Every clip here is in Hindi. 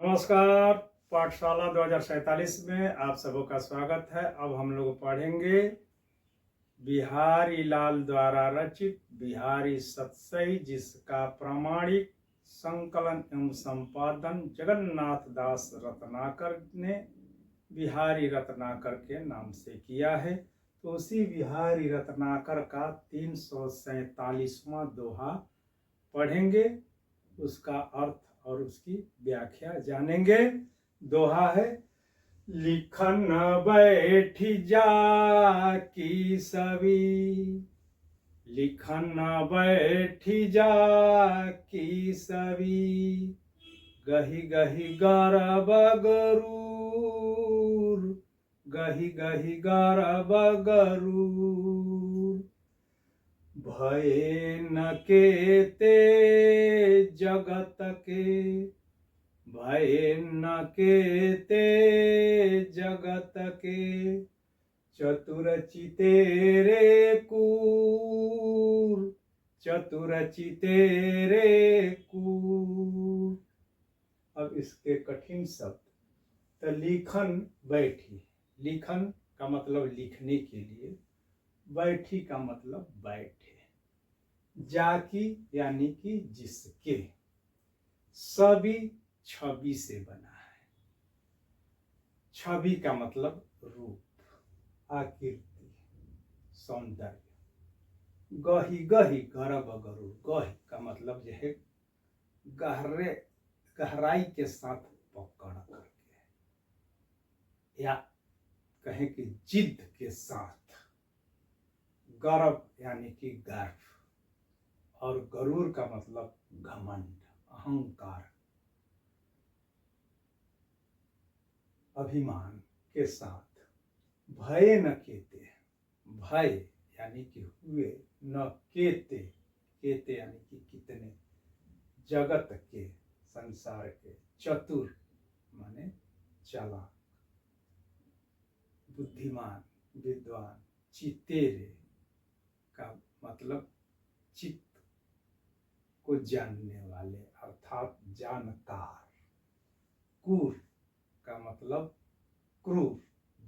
नमस्कार। पाठशाला 2047 में आप सबों का स्वागत है। अब हम लोग पढ़ेंगे बिहारी लाल द्वारा रचित बिहारी सतसई, जिसका प्रामाणिक संकलन एवं संपादन जगन्नाथ दास रत्नाकर ने बिहारी रत्नाकर के नाम से किया है। तो उसी बिहारी रत्नाकर का 347वां दोहा पढ़ेंगे, उसका अर्थ और उसकी व्याख्या जानेंगे। दोहा है, लिखन बैठी जा की सभी, लिखन बैठी जा की सभी, गही गही गरब गरूर, गही गही गरब गरूर, भये न केते जगत के, भये न केते जगत के, चतुर चितेरे कूर, चतुर चितेरे कूर। अब इसके कठिन शब्द। तो लिखन बैठी, लिखन का मतलब लिखने के लिए, बैठी का मतलब बैठे, जाकी यानी कि जिसके, सभी छवि से बना है। छवि का मतलब रूप, आकृति, सौंदर्य। गही गही गरब गरूर, गही का मतलब जो है गहरे, गहराई के साथ पकड़ करके, या कहें कि जिद के साथ। गर्व यानी कि गर्व, और गरूर का मतलब घमंड, अहंकार, अभिमान के साथ। भय न केते, भय यानी कि हुए, न केते, केते यानी कि कितने, जगत के, संसार के, चतुर माने चालाक, बुद्धिमान, विद्वान, चितेरे का मतलब चित्त को जानने वाले अर्थात जानकार। क्रूर का मतलब क्रूर,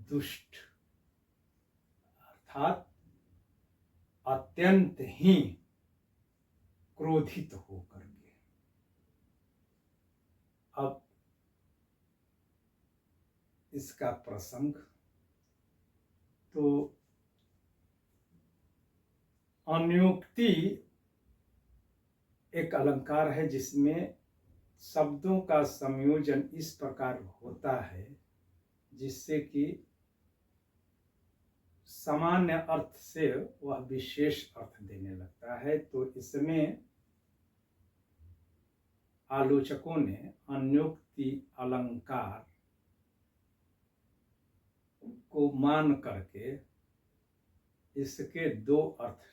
दुष्ट, अर्थात अत्यंत ही क्रोधित होकर के। अब इसका प्रसंग तो अनुक्ति एक अलंकार है जिसमें शब्दों का संयोजन इस प्रकार होता है जिससे कि सामान्य अर्थ से वह विशेष अर्थ देने लगता है। तो इसमें आलोचकों ने अनुक्ति अलंकार को मान करके इसके दो अर्थ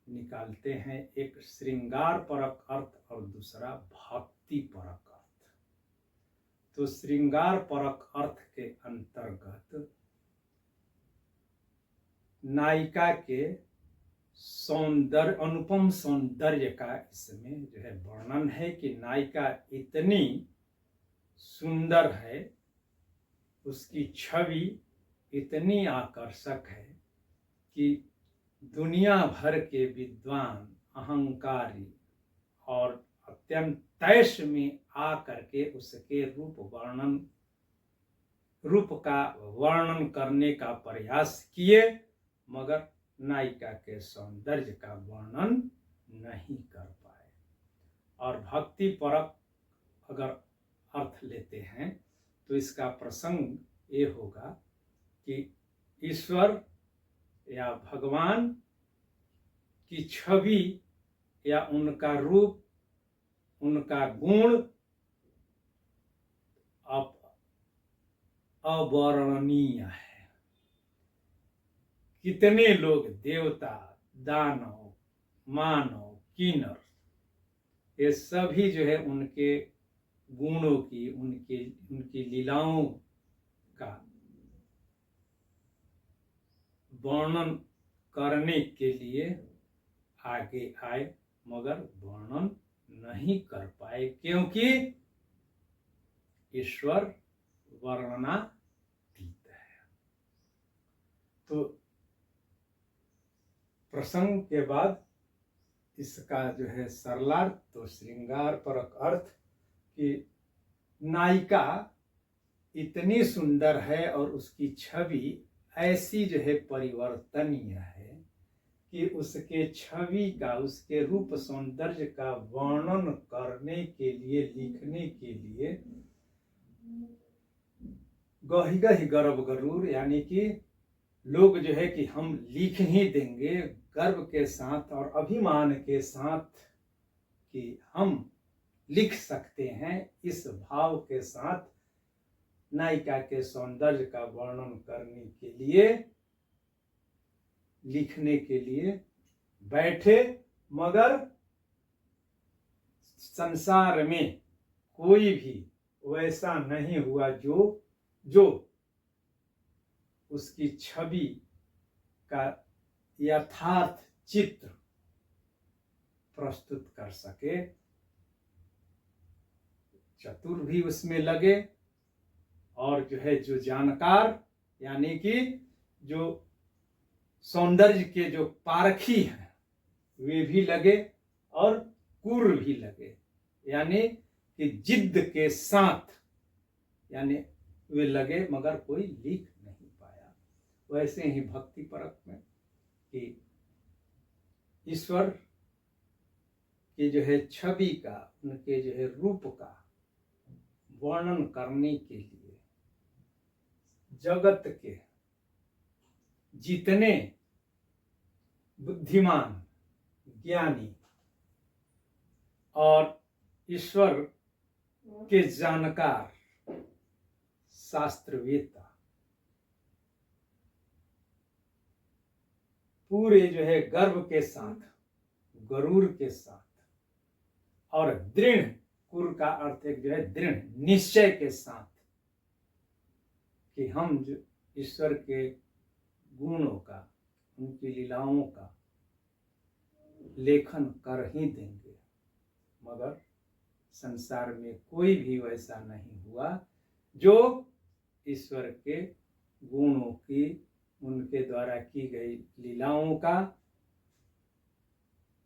निकालते हैं, एक श्रृंगार परक अर्थ और दूसरा भक्ति परक अर्थ। तो श्रृंगार परक अर्थ के अंतर्गत नायिका के सौंदर्य, अनुपम सौंदर्य का इसमें जो है वर्णन है कि नायिका इतनी सुंदर है, उसकी छवि इतनी आकर्षक है कि दुनिया भर के विद्वान, अहंकारी और अत्यंत तैश में आ करके उसके रूप का वर्णन करने का प्रयास किए, मगर नायिका के सौंदर्य का वर्णन नहीं कर पाए। और भक्ति परक अगर अर्थ लेते हैं तो इसका प्रसंग ये होगा कि ईश्वर या भगवान की छवि या उनका रूप, उनका गुण अवर्णनीय है। कितने लोग देवता, दानव, मानव, किन्नर, ये सभी जो है उनके गुणों की, उनकी लीलाओं का वर्णन करने के लिए आगे आए, मगर वर्णन नहीं कर पाए, क्योंकि ईश्वर वर्णनातीत है। तो प्रसंग के बाद इसका जो है सरलार्थ, तो श्रृंगार परक अर्थ कि नायिका इतनी सुंदर है और उसकी छवि ऐसी जो है परिवर्तनीय है कि उसके छवि का, उसके रूप सौंदर्य का वर्णन करने के लिए, लिखने के लिए गहि गहि गर्व गरूर, यानी कि लोग जो है कि हम लिख ही देंगे गर्व के साथ और अभिमान के साथ कि हम लिख सकते हैं, इस भाव के साथ नायिका के सौंदर्य का वर्णन करने के लिए, लिखने के लिए बैठे। मगर संसार में कोई भी वैसा नहीं हुआ जो उसकी छवि का यथार्थ चित्र प्रस्तुत कर सके। चतुर भी उसमें लगे और जो है जो जानकार, यानी कि जो सौंदर्य के जो पारखी हैं वे भी लगे और कुर भी लगे, यानी कि जिद्द के साथ, यानी वे लगे मगर कोई लिख नहीं पाया। वैसे ही भक्ति परक में कि ईश्वर के जो है छवि का, उनके जो है रूप का वर्णन करने के लिए जगत के जितने बुद्धिमान, ज्ञानी और ईश्वर के जानकार, शास्त्रवेत्ता पूरे जो है गर्व के साथ, गरूर के साथ और दृढ़, कुर का अर्थ एक जो है दृढ़ निश्चय के साथ कि हम जो ईश्वर के गुणों का, उनकी लीलाओं का लेखन कर ही देंगे। मगर संसार में कोई भी वैसा नहीं हुआ जो ईश्वर के गुणों की, उनके द्वारा की गई लीलाओं का,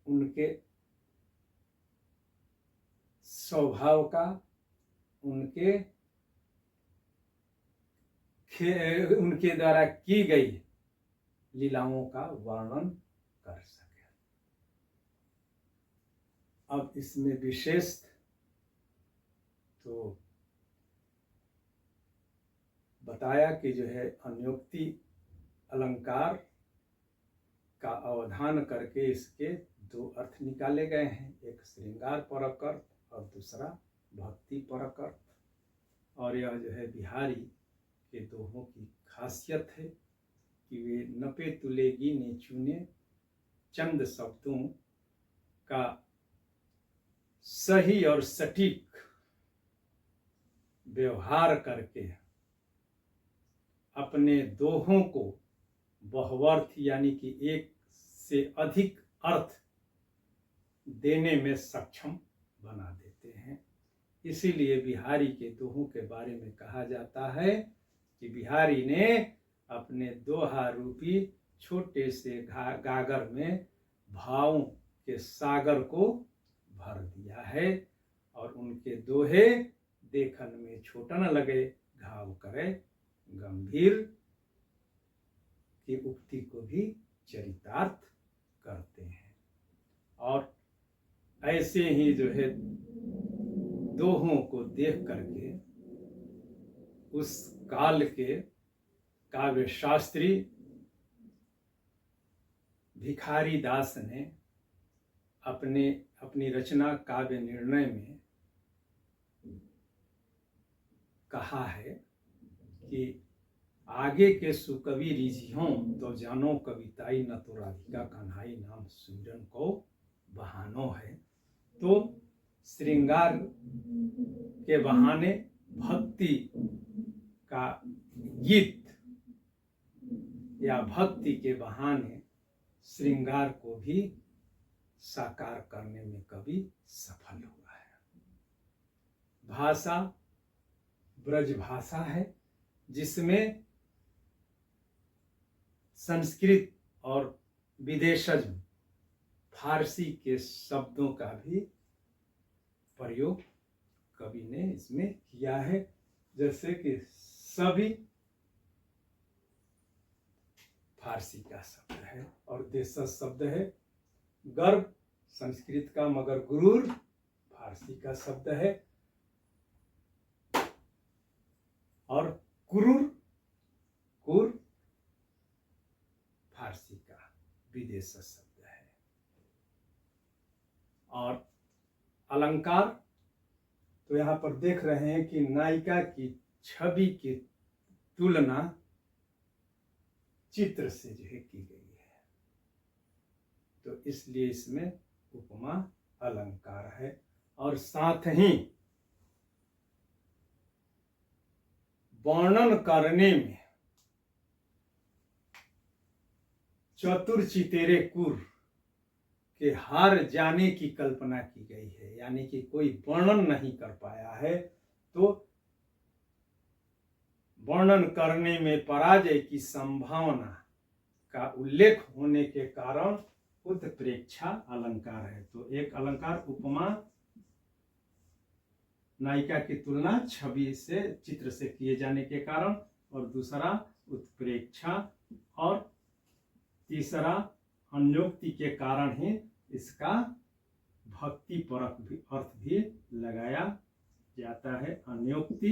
उनके स्वभाव का, उनके द्वारा की गई लीलाओं का वर्णन कर सके। अब इसमें विशेष तो बताया कि जो है अन्योक्ति अलंकार का अवधान करके इसके दो अर्थ निकाले गए हैं, एक श्रृंगार परक अर्थ और दूसरा भक्ति परक अर्थ। और यह जो है बिहारी के दोहों की खासियत है कि वे नपे तुलेगी ने चुने चंद शब्दों का सही और सटीक व्यवहार करके अपने दोहों को बहुअर्थ, यानी कि एक से अधिक अर्थ देने में सक्षम बना देते हैं। इसीलिए बिहारी के दोहों के बारे में कहा जाता है कि बिहारी ने अपने दोहा रूपी छोटे से गागर में भावों के सागर को भर दिया है और उनके दोहे देखन में छोटा न लगे घाव करे गंभीर की उक्ति को भी चरितार्थ करते हैं। और ऐसे ही जो है दोहों को देख करके उस काल के काव्य शास्त्री भिखारी दास ने अपनी रचना काव्य निर्णय में कहा है कि आगे के सुकवि रिझियों तो जानो कविताई न तो राधिका कन्हाई नाम सूरन को बहानो है। तो श्रृंगार के बहाने भक्ति का गीत या भक्ति के बहाने श्रृंगार को भी साकार करने में कवि सफल हुआ है। भाषा ब्रज भाषा है जिसमें संस्कृत और विदेशज फारसी के शब्दों का भी प्रयोग कवि ने इसमें किया है। जैसे कि सभी फारसी का शब्द है और देशज शब्द है। गर्व संस्कृत का, मगर गुरूर फारसी का शब्द है और कुरूर कुर फारसी का विदेशज शब्द है। और अलंकार तो यहाँ पर देख रहे हैं कि नायिका की छवि की तुलना चित्र से जो है की गई है, तो इसलिए इसमें उपमा अलंकार है। और साथ ही वर्णन करने में चतुर चितेरे कुर के हार जाने की कल्पना की गई है, यानी कि कोई वर्णन नहीं कर पाया है, तो वर्णन करने में पराजय की संभावना का उल्लेख होने के कारण उत्प्रेक्षा अलंकार है। तो एक अलंकार उपमा, नायिका की तुलना छवि से, चित्र से किए जाने के कारण, और दूसरा उत्प्रेक्षा, और तीसरा अन्योक्ति के कारण ही इसका भक्ति परक भी अर्थ भी लगाया जाता है। अन्योक्ति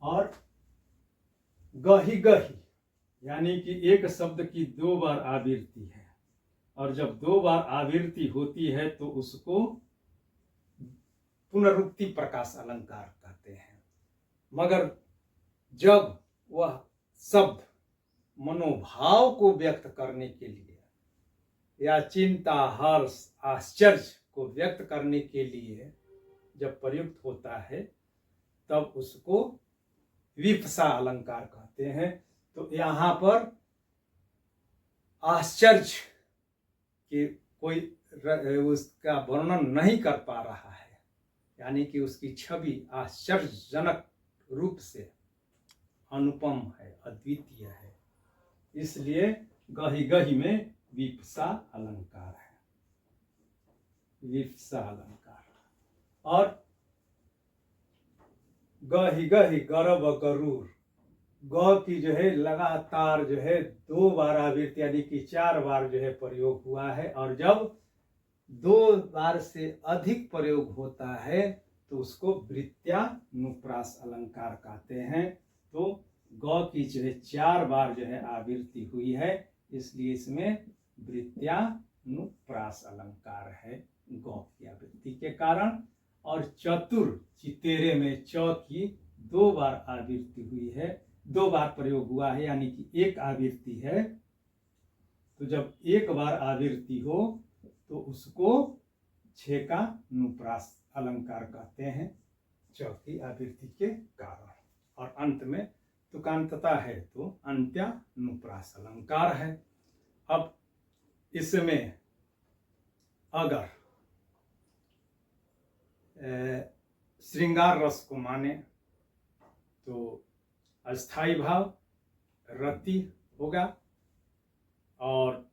और गही गही, यानी कि एक शब्द की दो बार आवृत्ति है, और जब दो बार आवृत्ति होती है तो उसको पुनरुक्ति प्रकाश अलंकार कहते हैं। मगर जब वह शब्द मनोभाव को व्यक्त करने के लिए या चिंता, हर्ष, आश्चर्य को व्यक्त करने के लिए जब प्रयुक्त होता है तब उसको विपसा अलंकार कहते हैं। तो यहाँ पर आश्चर्य कि कोई उसका वर्णन नहीं कर पा रहा है, यानी कि उसकी छवि आश्चर्यजनक रूप से अनुपम है, अद्वितीय है, इसलिए गही गही में विपसा अलंकार है, विपसा अलंकार। और गही गही गरब गरूर, ग की जो है लगातार जो है दो बार आवृत्ति, यानी कि 4 बार जो है प्रयोग हुआ है, और जब 2 बार से अधिक प्रयोग होता है तो उसको वृत्त्यानुप्रास अलंकार कहते हैं। तो ग की जो है 4 बार जो है आवृत्ति हुई है, इसलिए इसमें वृत्त्यानुप्रास अलंकार है ग की आवृत्ति के कारण। और चतुर चितेरे में च की 2 बार आवृत्ति हुई है, 2 बार प्रयोग हुआ है, यानी कि 1 आवृत्ति है। तो जब 1 बार आवृत्ति हो तो उसको छेकानुप्रास अलंकार कहते हैं, चौथी आवृत्ति के कारण। और अंत में तुकांतता है तो अंत्यानुप्रास अलंकार है। अब इसमें अगर श्रृंगार रस को माने तो अस्थाई भाव रति होगा, और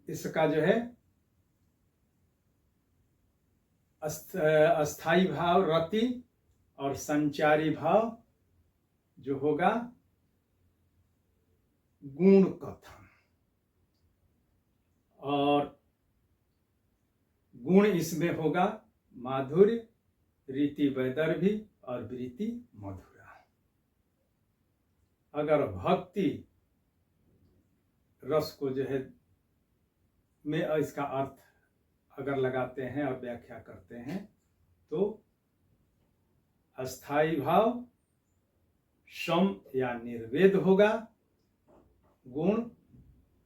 इसका जो है अस्थाई भाव रति और संचारी भाव जो होगा गुण कथन, और गुण इसमें होगा माधुर्य, रीति वैदर्भी और वृत्ति मधुरा। अगर भक्ति रस को जो है में इसका अर्थ अगर लगाते हैं और व्याख्या करते हैं तो अस्थाई भाव सम या निर्वेद होगा, गुण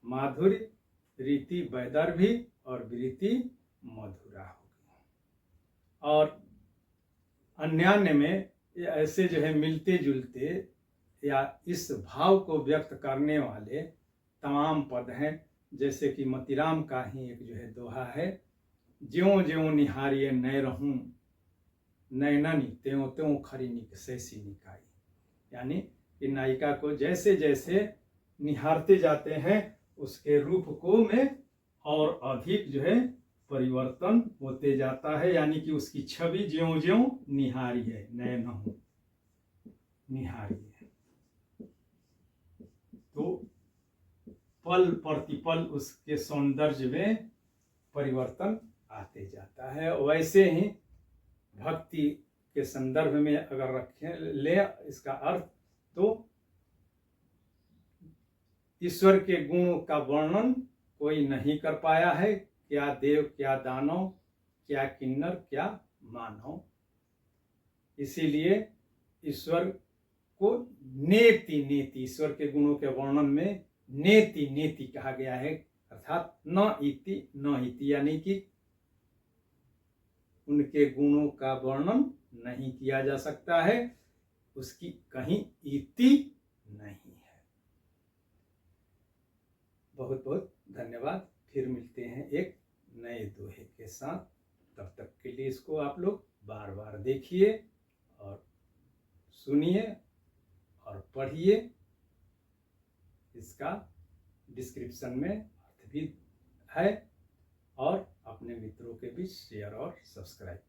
माधुर्य, रीति वैदर्भी और वृत्ति मधुरा होगी। और अन्यान्य में ऐसे जो है मिलते जुलते या इस भाव को व्यक्त करने वाले तमाम पद हैं, जैसे कि मतिराम का ही एक जो है दोहा है ज्यों ज्यों निहारिए नय रहूं, नयननी त्यों त्यों खरी निकसैसी निकाई। यानी कि नायिका को जैसे जैसे निहारते जाते हैं उसके रूप को में और अधिक जो है परिवर्तन होते जाता है। यानी कि उसकी छवि ज्यों ज्यों निहारी है, नयन हो निहारी है, तो पल प्रतिपल उसके सौंदर्य में परिवर्तन आते जाता है। वैसे ही भक्ति के संदर्भ में अगर रखें ले इसका अर्थ, तो ईश्वर के गुणों का वर्णन कोई नहीं कर पाया है, क्या देव क्या दानव, क्या किन्नर क्या मानव। इसीलिए ईश्वर को नेति नेति, ईश्वर के गुणों के वर्णन में नेति नेति कहा गया है, अर्थात न इति न इति, यानी कि उनके गुणों का वर्णन नहीं किया जा सकता है, उसकी कहीं इति नहीं है। बहुत बहुत धन्यवाद। फिर मिलते हैं एक नए दोहे के साथ। तब तक के लिए इसको आप लोग बार बार देखिए और सुनिए और पढ़िए। इसका डिस्क्रिप्शन में अर्थ भी है, और अपने मित्रों के बीच शेयर और सब्सक्राइब